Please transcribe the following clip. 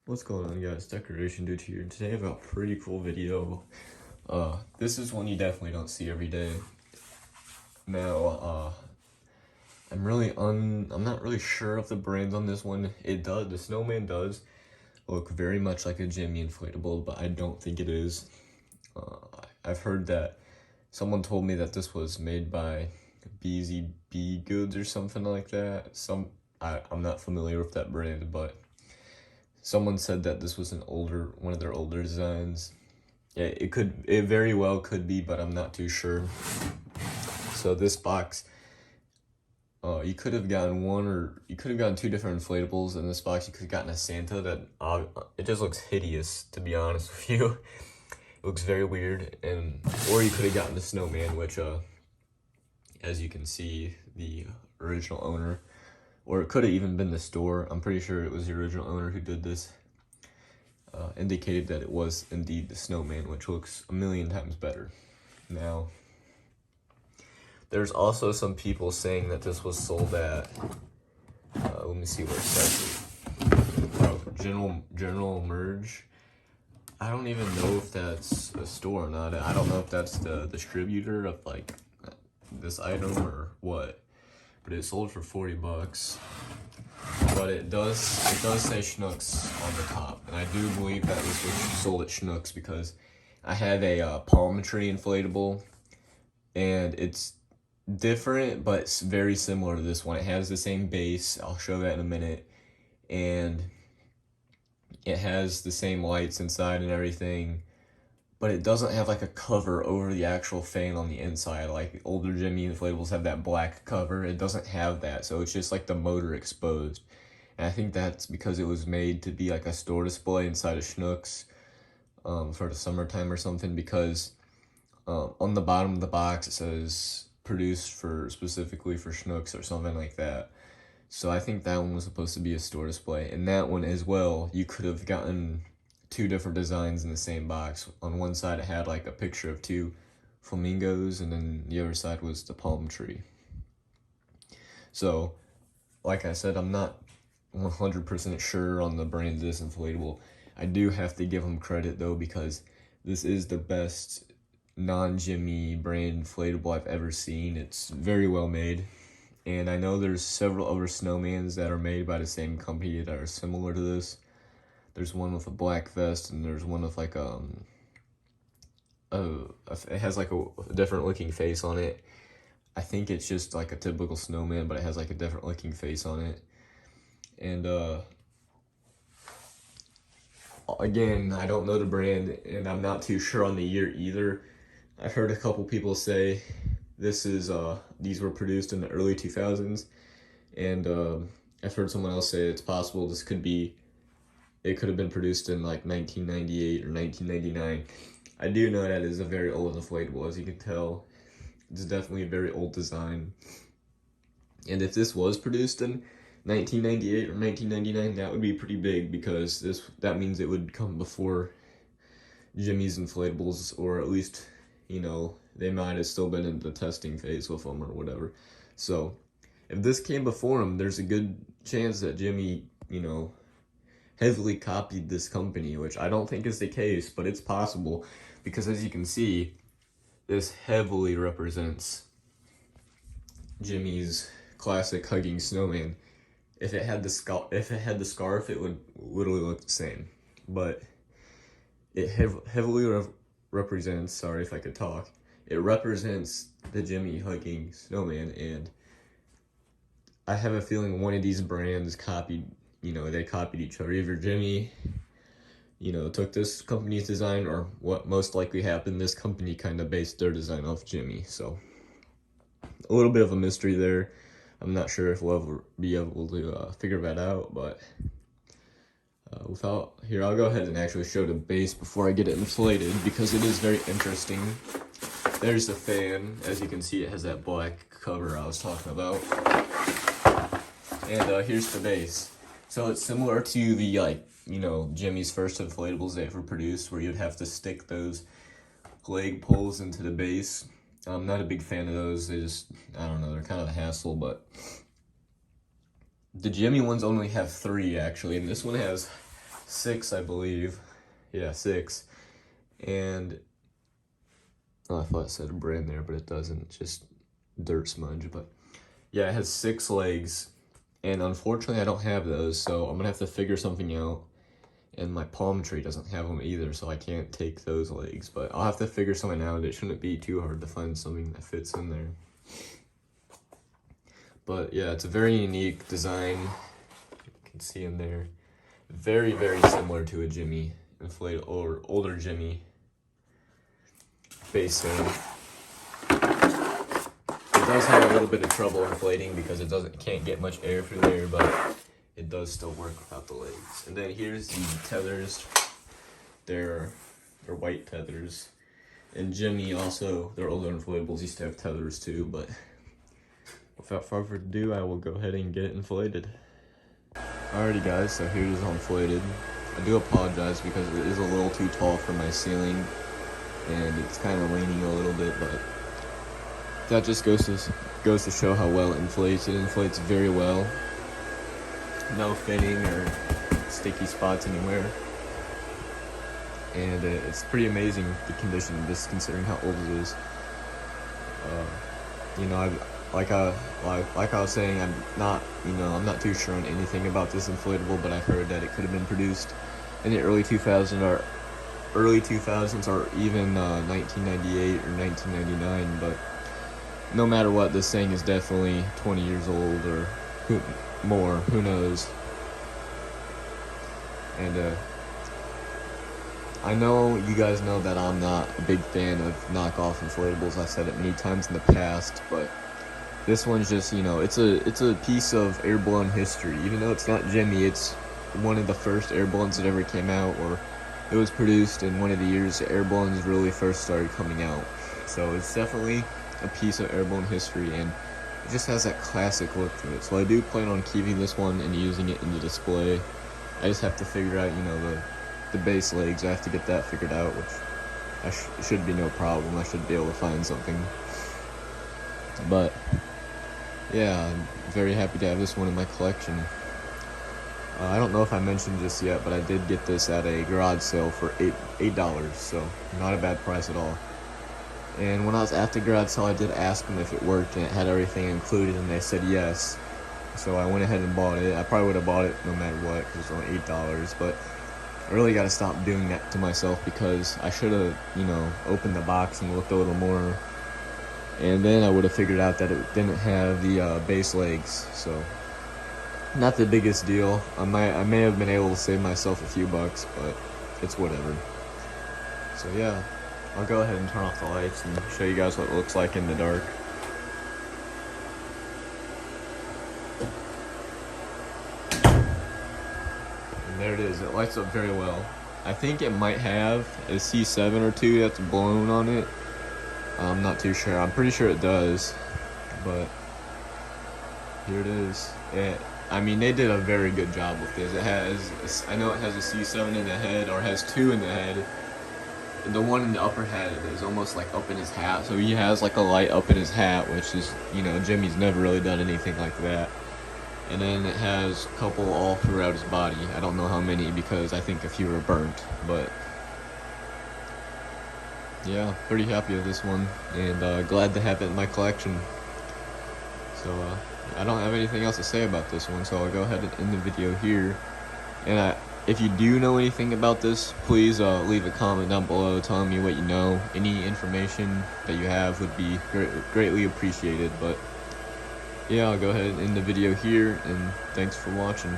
What's going on, guys? Decoration Dude here. Today I've got a pretty cool video. This is one you definitely don't see every day. Now, I'm not really sure of the brand on this one. The snowman does look very much like a Gemmy inflatable, but I don't think it is. I've heard that someone told me that this was made by BZB Goods or something like that. I'm not familiar with that brand, but someone said that this was one of their older designs. Yeah, it very well could be, but I'm not too sure. So this box, you could have gotten two different inflatables in this box. You could have gotten a Santa that, it just looks hideous, to be honest with you. It looks very weird, or you could have gotten the snowman, which, as you can see, the original owner, or it could have even been the store. I'm pretty sure it was the original owner who did this. Indicated that it was indeed the snowman, which looks a million times better. Now, there's also some people saying that this was sold at, let me see where it says it. General Merge. I don't even know if that's a store or not. I don't know if that's the distributor of like this item or what, but it sold for $40. But it does say Schnucks on the top, and I do believe that was what she sold at Schnucks, because I have a palm tree inflatable, and it's different, but it's very similar to this one. It has the same base. I'll show that in a minute, and it has the same lights inside and everything, but it doesn't have like a cover over the actual fan on the inside. Like older Gemmy inflatables have that black cover. It doesn't have that, so it's just like the motor exposed. And I think that's because it was made to be like a store display inside of Schnucks for the summertime or something, because on the bottom of the box it says produced specifically for Schnucks or something like that. So I think that one was supposed to be a store display. And that one as well, you could have gotten two different designs in the same box. On one side it had like a picture of two flamingos, and then the other side was the palm tree. So, like I said, I'm not 100% sure on the brand of this inflatable. I do have to give them credit though, because this is the best non-Gemmy brand inflatable I've ever seen. It's very well made. And I know there's several other snowmans that are made by the same company that are similar to this. There's one with a black vest, and there's one with like it has like a different looking face on it. I think it's just like a typical snowman, but it has like a different looking face on it. And again, I don't know the brand, and I'm not too sure on the year either. I've heard a couple people say these were produced in the early 2000s, and I've heard someone else say it's possible it could have been produced in like 1998 or 1999. I do know that is a very old inflatable, as you can tell. It's definitely a very old design. And if this was produced in 1998 or 1999, that would be pretty big, because that means it would come before Gemmy's inflatables, or at least, they might have still been in the testing phase with them or whatever. So if this came before them, there's a good chance that Gemmy, heavily copied this company, which I don't think is the case, but it's possible, because as you can see, this heavily represents Gemmy's classic hugging snowman. If it had the scarf, it would literally look the same. But it heavily represents, sorry if I could talk, it represents the Gemmy hugging snowman, and I have a feeling one of these brands copied, they copied each other. Either Gemmy, took this company's design, or what most likely happened, this company kind of based their design off Gemmy. So a little bit of a mystery there. I'm not sure if we'll ever be able to figure that out, but I'll go ahead and actually show the base before I get it inflated, because it is very interesting. There's the fan. As you can see, it has that black cover I was talking about. And here's the base. So it's similar to the, Gemmy's first inflatables they ever produced, where you'd have to stick those leg poles into the base. I'm not a big fan of those. I don't know, they're kind of a hassle, but the Gemmy ones only have 3, actually, and this one has 6, I believe. Yeah, 6. And oh, I thought it said a brand there, but it doesn't. Just dirt smudge. But yeah, it has 6 legs, and unfortunately I don't have those, so I'm gonna have to figure something out. And my palm tree doesn't have them either, so I can't take those legs. But I'll have to figure something out. It shouldn't be too hard to find something that fits in there. But yeah, it's a very unique design. You can see in there. Very, very similar to a Gemmy or older Gemmy base thing. It does have a little bit of trouble inflating because it can't get much air through there, but it does still work without the legs. And then here's the tethers. They're white tethers. And Gemmy also, their older inflatables used to have tethers too, but without further ado, I will go ahead and get it inflated. Alrighty guys, so here it is all inflated. I do apologize because it is a little too tall for my ceiling, and it's kind of leaning a little bit, but that just goes to show how well it inflates. It inflates very well. No thinning or sticky spots anywhere. And it's pretty amazing, the condition of this, considering how old it is. You know, like I was saying, I'm not too sure on anything about this inflatable, but I've heard that it could have been produced in the early 2000s or even 1998 or 1999. But no matter what, this thing is definitely 20 years old or more. Who knows? And I know you guys know that I'm not a big fan of knockoff inflatables. I've said it many times in the past, but this one's just, you know, it's a piece of air balloon history. Even though it's not Gemmy, it's one of the first air balloons that ever came out, or it was produced in one of the years air balloons really first started coming out. So it's definitely a piece of air balloon history, and it just has that classic look to it. So I do plan on keeping this one and using it in the display. I just have to figure out, you know, the base legs. I have to get that figured out, which should be no problem. I should be able to find something. But yeah, I'm very happy to have this one in my collection. I don't know if I mentioned just yet, but I did get this at a garage sale for $8, so not a bad price at all. And when I was at the garage sale, I did ask them if it worked and it had everything included, and they said yes. So I went ahead and bought it. I probably would have bought it no matter what because it's only $8, but I really got to stop doing that to myself, because I should have, you know, opened the box and looked a little more, and then I would have figured out that it didn't have the base legs. So not the biggest deal. I may have been able to save myself a few bucks, but it's whatever. So yeah, I'll go ahead and turn off the lights and show you guys what it looks like in the dark. And there it is. It lights up very well. I think it might have a C7 or 2 that's blown on it. I'm not too sure. I'm pretty sure it does, but here it is. I mean, they did a very good job with this. It has, I know it has a C7 in the head, or has 2 in the head. The one in the upper head is almost like up in his hat, so he has like a light up in his hat, which is, you know, Gemmy's never really done anything like that. And then it has a couple all throughout his body. I don't know how many, because I think a few are burnt, but yeah, pretty happy with this one, and glad to have it in my collection. So I don't have anything else to say about this one, so I'll go ahead and end the video here. And if you do know anything about this, please leave a comment down below telling me what you know. Any information that you have would be greatly appreciated. But yeah, I'll go ahead and end the video here, and thanks for watching.